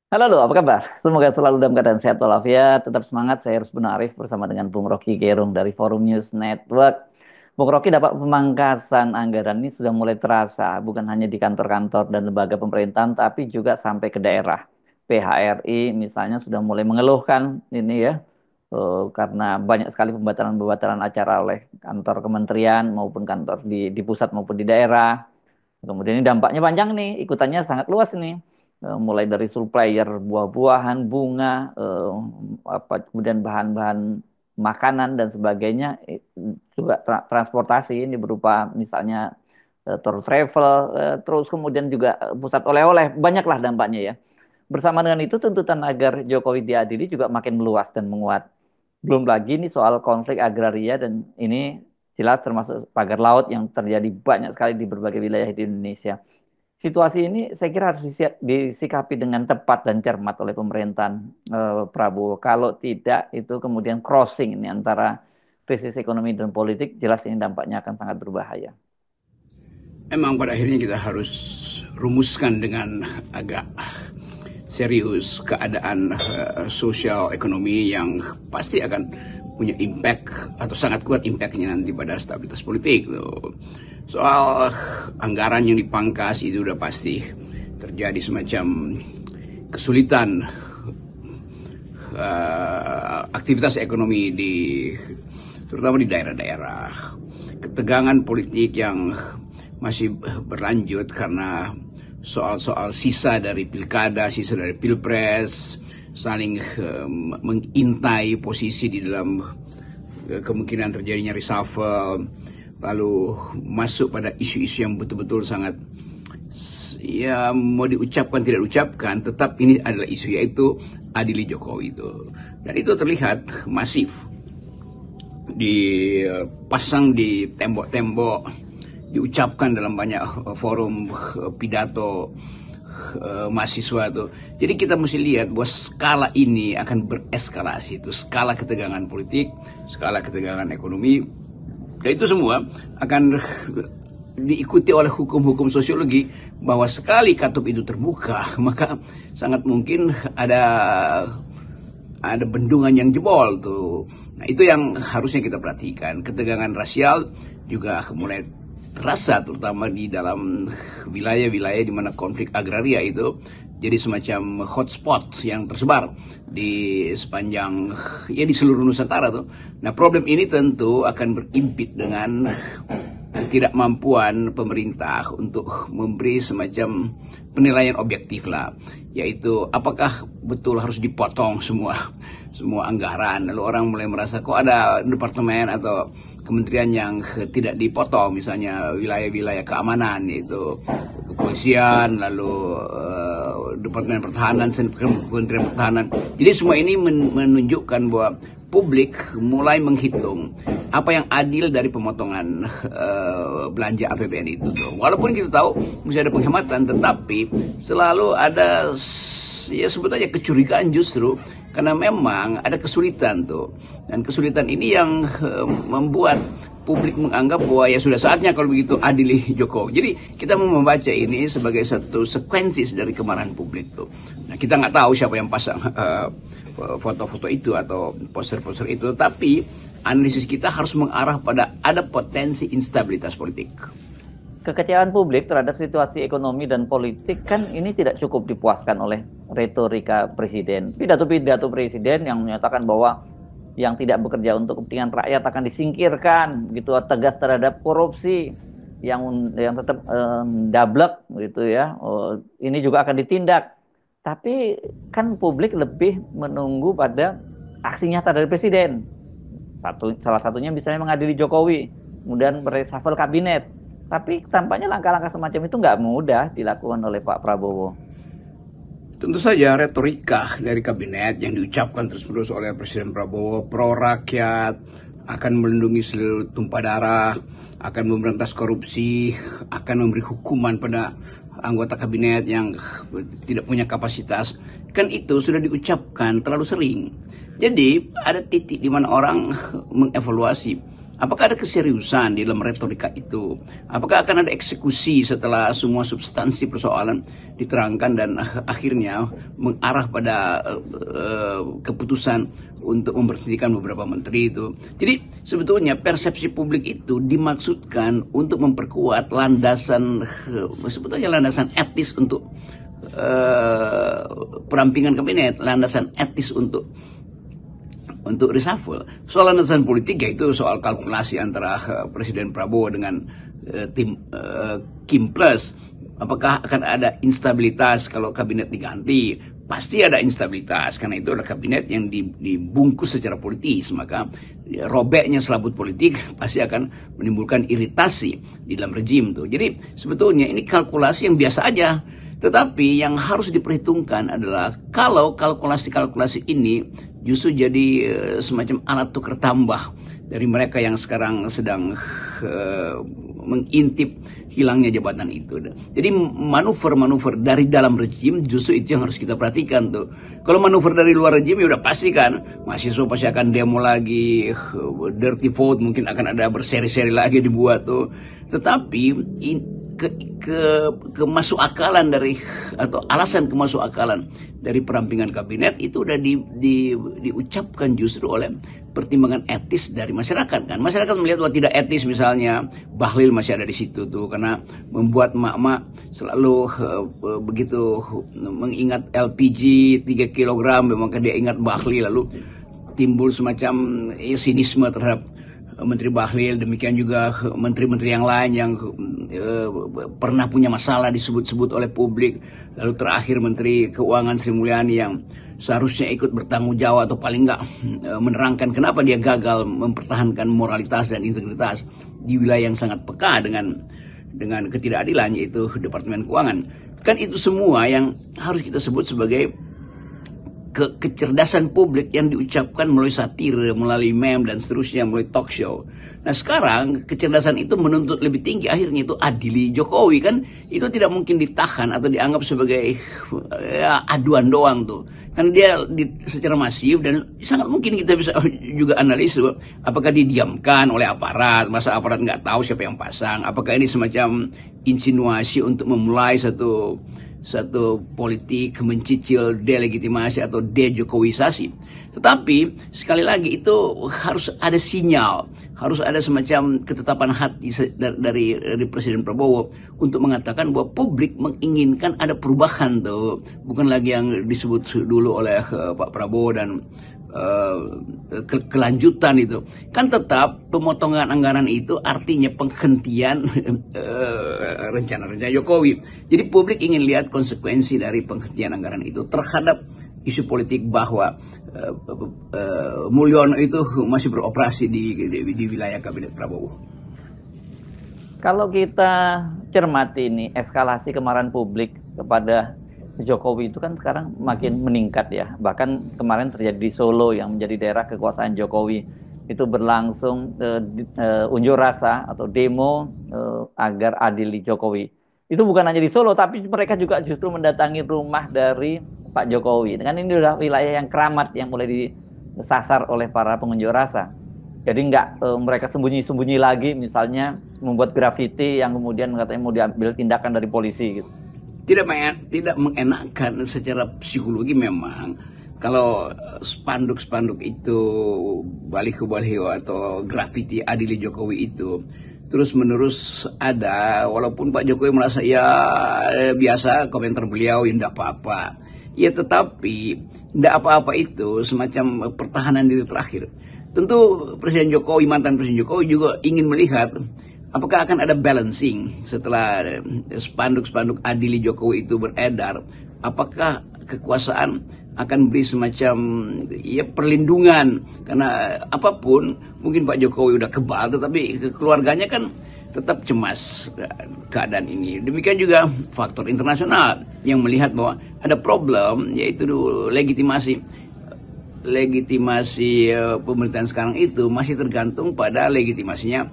Halo, apa kabar? Semoga selalu dalam keadaan sehat walafiat, tetap semangat. Saya Rusbun Arif bersama dengan Bung Rocky Gerung dari Forum News Network. Bung Rocky, dapat pemangkasan anggaran ini sudah mulai terasa, bukan hanya di kantor-kantor dan lembaga pemerintahan, tapi juga sampai ke daerah. PHRI misalnya sudah mulai mengeluhkan ini ya, karena banyak sekali pembatalan-pembatalan acara oleh kantor kementerian maupun kantor di pusat maupun di daerah. Kemudian ini dampaknya panjang nih, ikutannya sangat luas nih. Mulai dari supplier buah-buahan, bunga, kemudian bahan-bahan makanan dan sebagainya, juga transportasi ini berupa misalnya tour travel, terus kemudian juga pusat oleh-oleh, banyaklah dampaknya ya. Bersama dengan itu tuntutan agar Jokowi diadili juga makin meluas dan menguat. Belum lagi nih soal konflik agraria dan ini jelas termasuk pagar laut yang terjadi banyak sekali di berbagai wilayah di Indonesia. Situasi ini saya kira harus disikapi dengan tepat dan cermat oleh pemerintahan Prabowo. Kalau tidak, itu kemudian crossing ini antara krisis ekonomi dan politik, jelas ini dampaknya akan sangat berbahaya. Memang pada akhirnya kita harus rumuskan dengan agak serius keadaan sosial ekonomi yang pasti akan punya impact atau sangat kuat impactnya nanti pada stabilitas politik tuh. Soal anggaran yang dipangkas itu udah pasti terjadi semacam kesulitan aktivitas ekonomi terutama di daerah-daerah, ketegangan politik yang masih berlanjut karena soal-soal sisa dari pilkada, sisa dari pilpres, saling mengintai posisi di dalam kemungkinan terjadinya reshuffle, lalu masuk pada isu-isu yang betul-betul sangat ya mau diucapkan tidak diucapkan, tetap ini adalah isu, yaitu adili Jokowi itu. Dan itu terlihat masif dipasang di tembok-tembok, diucapkan dalam banyak forum pidato mahasiswa tuh. Jadi kita mesti lihat bahwa skala ini akan bereskalasi, itu skala ketegangan politik, skala ketegangan ekonomi, dan itu semua akan diikuti oleh hukum-hukum sosiologi bahwa sekali katup itu terbuka, maka sangat mungkin ada bendungan yang jebol tuh. Nah, itu yang harusnya kita perhatikan. Ketegangan rasial juga mulai terasa terutama di dalam wilayah-wilayah di mana konflik agraria itu jadi semacam hotspot yang tersebar di sepanjang ya di seluruh Nusantara tuh. Nah, problem ini tentu akan berimpit dengan ketidakmampuan pemerintah untuk memberi semacam penilaian objektif lah, yaitu apakah betul harus dipotong semua anggaran. Lalu orang mulai merasa kok ada departemen atau kementerian yang tidak dipotong, misalnya wilayah-wilayah keamanan, yaitu kepolisian, lalu departemen pertahanan, kementerian pertahanan. Jadi semua ini menunjukkan bahwa publik mulai menghitung apa yang adil dari pemotongan belanja APBN itu tuh. Walaupun kita tahu mesti ada penghematan, tetapi selalu ada ya sebut aja kecurigaan justru karena memang ada kesulitan tuh. Dan kesulitan ini yang membuat publik menganggap bahwa ya sudah saatnya kalau begitu adili Jokowi. Jadi kita mau membaca ini sebagai satu sekuensis dari kemarahan publik tuh. Nah, kita nggak tahu siapa yang pasang foto-foto itu atau poster-poster itu, tapi analisis kita harus mengarah pada ada potensi instabilitas politik. Kekecewaan publik terhadap situasi ekonomi dan politik kan ini tidak cukup dipuaskan oleh retorika presiden. Pidato-pidato presiden yang menyatakan bahwa yang tidak bekerja untuk kepentingan rakyat akan disingkirkan, gitu, tegas terhadap korupsi, yang tetap dablek gitu ya. Ini juga akan ditindak. Tapi kan publik lebih menunggu pada aksi nyata dari presiden. Salah satunya misalnya mengadili Jokowi, kemudian mereshuffle kabinet. Tapi tampaknya langkah-langkah semacam itu nggak mudah dilakukan oleh Pak Prabowo. Tentu saja retorika dari kabinet yang diucapkan terus-menerus oleh Presiden Prabowo, pro rakyat, akan melindungi seluruh tumpah darah, akan memberantas korupsi, akan memberi hukuman pada anggota kabinet yang tidak punya kapasitas, kan itu sudah diucapkan terlalu sering. Jadi ada titik di mana orang mengevaluasi Apakah ada keseriusan di dalam retorika itu? Apakah akan ada eksekusi setelah semua substansi persoalan diterangkan dan akhirnya mengarah pada keputusan untuk memberhentikan beberapa menteri itu? Jadi sebetulnya persepsi publik itu dimaksudkan untuk memperkuat landasan, sebetulnya landasan etis untuk perampingan kabinet, landasan etis untuk reshuffle. Soal landasan politik yaitu soal kalkulasi antara Presiden Prabowo dengan tim Kim Plus. Apakah akan ada instabilitas kalau kabinet diganti? Pasti ada instabilitas karena itu adalah kabinet yang dibungkus secara politis, maka robeknya selaput politik pasti akan menimbulkan iritasi di dalam rejim tuh. Jadi sebetulnya ini kalkulasi yang biasa aja. Tetapi yang harus diperhitungkan adalah kalau kalkulasi-kalkulasi ini justru jadi semacam alat tukar tambah dari mereka yang sekarang sedang mengintip hilangnya jabatan itu. Jadi manuver-manuver dari dalam rejim justru itu yang harus kita perhatikan tuh. Kalau manuver dari luar rejim ya udah pasti kan mahasiswa pasti akan demo lagi, dirty vote mungkin akan ada berseri-seri lagi dibuat tuh. Tetapi kemasukakalan dari atau alasan kemasukakalan dari perampingan kabinet itu udah diucapkan justru oleh pertimbangan etis dari masyarakat kan. Masyarakat melihat bahwa tidak etis misalnya Bahlil masih ada di situ tuh karena membuat emak-emak selalu begitu mengingat LPG 3 kg memang dia ingat Bahlil, lalu timbul semacam sinisme terhadap Menteri Bahlil, demikian juga menteri-menteri yang lain yang pernah punya masalah disebut-sebut oleh publik. Lalu terakhir Menteri Keuangan Sri Mulyani yang seharusnya ikut bertanggung jawab atau paling enggak menerangkan kenapa dia gagal mempertahankan moralitas dan integritas di wilayah yang sangat peka dengan ketidakadilan, yaitu Departemen Keuangan. Kan itu semua yang harus kita sebut sebagai kecerdasan publik yang diucapkan melalui satire, melalui meme dan seterusnya, melalui talk show. Nah sekarang kecerdasan itu menuntut lebih tinggi, akhirnya itu adili Jokowi kan itu tidak mungkin ditahan atau dianggap sebagai aduan doang tuh. Kan dia secara masif dan sangat mungkin kita bisa juga analisis apakah didiamkan oleh aparat, masa aparat nggak tahu siapa yang pasang, apakah ini semacam insinuasi untuk memulai satu politik mencicil delegitimasi atau dejokowisasi. Tetapi sekali lagi itu harus ada sinyal, harus ada semacam ketetapan hati dari Presiden Prabowo untuk mengatakan bahwa publik menginginkan ada perubahan tuh, bukan lagi yang disebut dulu oleh Pak Prabowo dan kelanjutan itu. Kan tetap pemotongan anggaran itu artinya penghentian rencana-rencana Jokowi. Jadi publik ingin lihat konsekuensi dari penghentian anggaran itu terhadap isu politik bahwa Mulyono itu masih beroperasi di wilayah kabinet Prabowo. Kalau kita cermati ini eskalasi kemarahan publik kepada Jokowi itu kan sekarang makin meningkat ya. Bahkan kemarin terjadi di Solo yang menjadi daerah kekuasaan Jokowi. Itu berlangsung unjuk rasa atau demo agar adili Jokowi. Itu bukan hanya di Solo, tapi mereka juga justru mendatangi rumah dari Pak Jokowi. Kan ini sudah wilayah yang keramat yang mulai disasar oleh para pengunjuk rasa. Jadi mereka sembunyi-sembunyi lagi, misalnya membuat grafiti yang kemudian katanya mau diambil tindakan dari polisi gitu. Tidak mengenakan secara psikologi memang kalau spanduk-spanduk itu, baliho-baliho atau grafiti adili Jokowi itu terus menerus ada, walaupun Pak Jokowi merasa ya biasa komentar beliau ya tidak apa-apa. Ya tetapi tidak apa-apa itu semacam pertahanan diri terakhir. Tentu Presiden Jokowi, mantan Presiden Jokowi juga ingin melihat apakah akan ada balancing setelah spanduk-spanduk adili Jokowi itu beredar. Apakah kekuasaan akan beri semacam ya perlindungan, karena apapun mungkin Pak Jokowi udah kebal tetapi keluarganya kan tetap cemas keadaan ini. Demikian juga faktor internasional yang melihat bahwa ada problem, yaitu legitimasi pemerintahan sekarang itu masih tergantung pada legitimasinya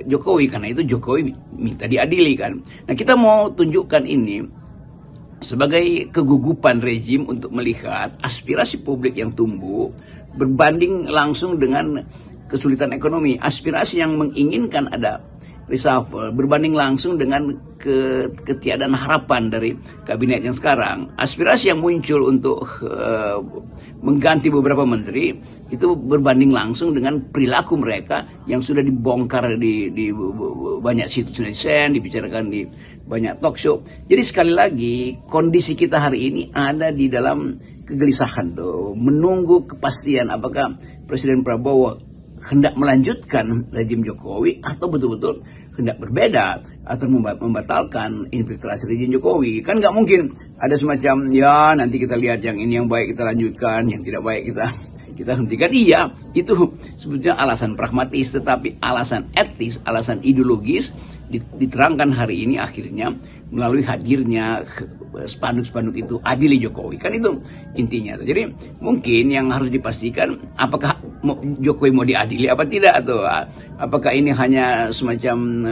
Jokowi, karena itu Jokowi minta diadili kan. Nah kita mau tunjukkan ini sebagai kegugupan rejim untuk melihat aspirasi publik yang tumbuh berbanding langsung dengan kesulitan ekonomi. Aspirasi yang menginginkan ada reshuffle berbanding langsung dengan ketiadaan harapan dari kabinet yang sekarang. Aspirasi yang muncul untuk mengganti beberapa menteri itu berbanding langsung dengan perilaku mereka yang sudah dibongkar di banyak situs netizen, dibicarakan di banyak talk show. Jadi sekali lagi kondisi kita hari ini ada di dalam kegelisahan tuh, menunggu kepastian apakah Presiden Prabowo hendak melanjutkan rezim Jokowi atau betul-betul hendak berbeda atau membatalkan infiltrasi rezim Jokowi. Kan nggak mungkin ada semacam ya nanti kita lihat yang ini yang baik kita lanjutkan, yang tidak baik kita hentikan. Iya, itu sebetulnya alasan pragmatis, tetapi alasan etis, alasan ideologis diterangkan hari ini akhirnya melalui hadirnya spanduk-spanduk itu adili Jokowi. Kan itu intinya. Jadi mungkin yang harus dipastikan apakah Jokowi mau diadili apa tidak, atau apakah ini hanya semacam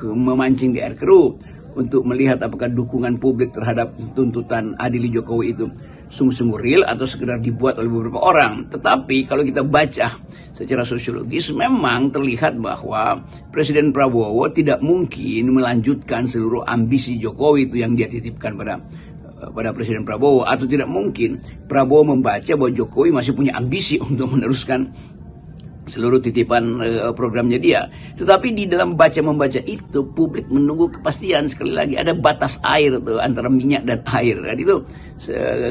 memancing di air keruh untuk melihat apakah dukungan publik terhadap tuntutan adili Jokowi itu sungguh-sungguh real atau sekedar dibuat oleh beberapa orang. Tetapi kalau kita baca secara sosiologis memang terlihat bahwa Presiden Prabowo tidak mungkin melanjutkan seluruh ambisi Jokowi itu yang dia titipkan pada Presiden Prabowo, atau tidak mungkin Prabowo membaca bahwa Jokowi masih punya ambisi untuk meneruskan seluruh titipan programnya dia. Tetapi di dalam membaca itu publik menunggu kepastian. Sekali lagi ada batas air tuh antara minyak dan air, dan itu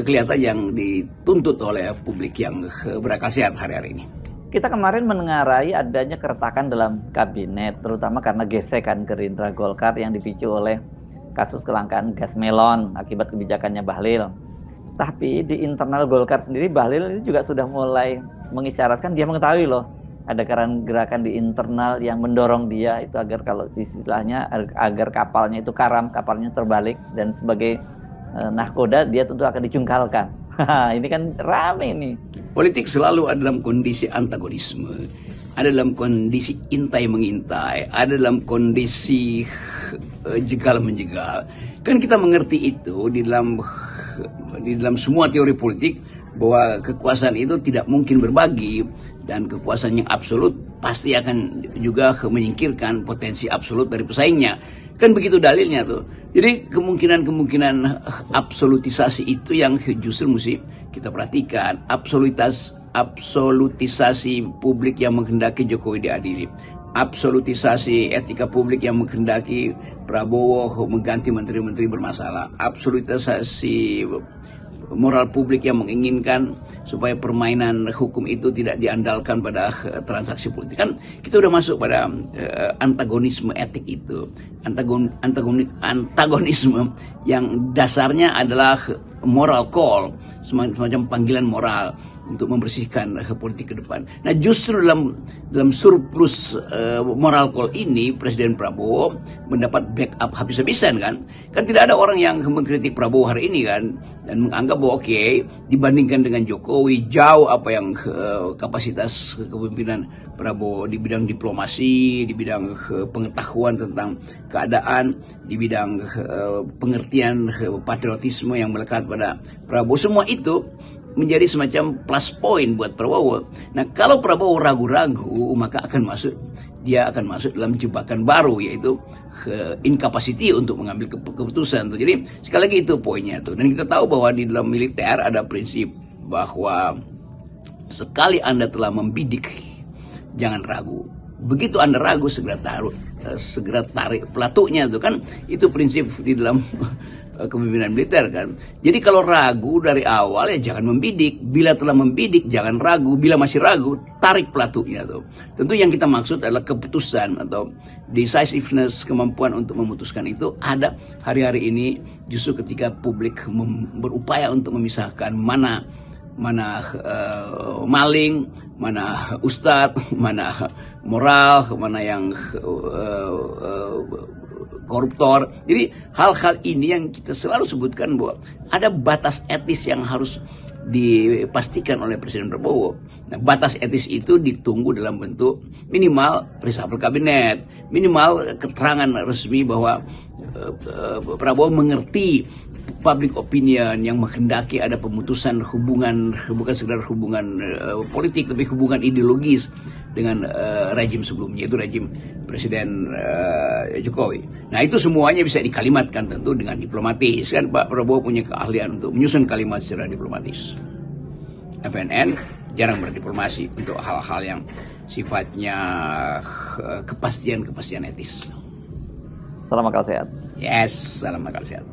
kelihatan yang dituntut oleh publik yang berakal sehat hari-hari ini. Kita kemarin menengarai adanya keretakan dalam kabinet, terutama karena gesekan Gerindra Golkar yang dipicu oleh kasus kelangkaan gas melon akibat kebijakannya Bahlil. Tapi di internal Golkar sendiri Bahlil ini juga sudah mulai mengisyaratkan dia mengetahui loh ada gerakan di internal yang mendorong dia itu agar, kalau istilahnya, agar kapalnya itu karam, kapalnya terbalik, dan sebagai nahkoda dia tentu akan dicungkalkan. Ini kan rame nih. Politik selalu ada dalam kondisi antagonisme, ada dalam kondisi intai mengintai, ada dalam kondisi jegal menjegal. Kan kita mengerti itu di dalam semua teori politik, bahwa kekuasaan itu tidak mungkin berbagi, dan kekuasaan yang absolut pasti akan juga menyingkirkan potensi absolut dari pesaingnya. Kan begitu dalilnya tuh. Jadi kemungkinan absolutisasi itu yang justru mesti kita perhatikan. Absolutisasi publik yang menghendaki Jokowi diadili, absolutisasi etika publik yang menghendaki Prabowo mengganti menteri-menteri bermasalah, absolutisasi moral publik yang menginginkan supaya permainan hukum itu tidak diandalkan pada transaksi politik. Kan kita udah masuk pada antagonisme etik itu, antagonisme yang dasarnya adalah moral call, semacam panggilan moral untuk membersihkan politik ke depan. Nah, justru dalam surplus moral call ini Presiden Prabowo mendapat backup habis-habisan kan. Kan tidak ada orang yang mengkritik Prabowo hari ini kan, dan menganggap bahwa oke, dibandingkan dengan Jokowi jauh apa yang kapasitas kepemimpinan Prabowo di bidang diplomasi, di bidang pengetahuan tentang keadaan, di bidang pengertian patriotisme yang melekat pada Prabowo. Semua itu menjadi semacam plus point buat Prabowo. Nah, kalau Prabowo ragu-ragu, maka dia akan masuk dalam jebakan baru, yaitu incapacity untuk mengambil keputusan. Jadi sekali lagi itu poinnya tuh. Dan kita tahu bahwa di dalam militer ada prinsip bahwa sekali Anda telah membidik, jangan ragu. Begitu Anda ragu, segera tarik pelatuknya tuh kan. Itu prinsip di dalam kepemimpinan militer kan. Jadi kalau ragu dari awal ya jangan membidik. Bila telah membidik jangan ragu. Bila masih ragu tarik pelatuknya tuh. Tentu yang kita maksud adalah keputusan atau decisiveness, kemampuan untuk memutuskan itu ada hari-hari ini justru ketika publik berupaya untuk memisahkan mana maling, mana ustadz, mana moral, mana yang koruptor. Jadi hal-hal ini yang kita selalu sebutkan bahwa ada batas etis yang harus dipastikan oleh Presiden Prabowo. Nah, batas etis itu ditunggu dalam bentuk minimal reshuffle kabinet, minimal keterangan resmi bahwa Prabowo mengerti public opinion yang menghendaki ada pemutusan hubungan, bukan sekedar hubungan politik, tapi hubungan ideologis dengan rejim sebelumnya, itu rejim Presiden Jokowi. Nah, itu semuanya bisa dikalimatkan tentu dengan diplomatis, kan Pak Prabowo punya keahlian untuk menyusun kalimat secara diplomatis. FNN jarang berdiplomasi untuk hal-hal yang sifatnya kepastian etis. Salam akal sehat. Yes, salam akal sehat.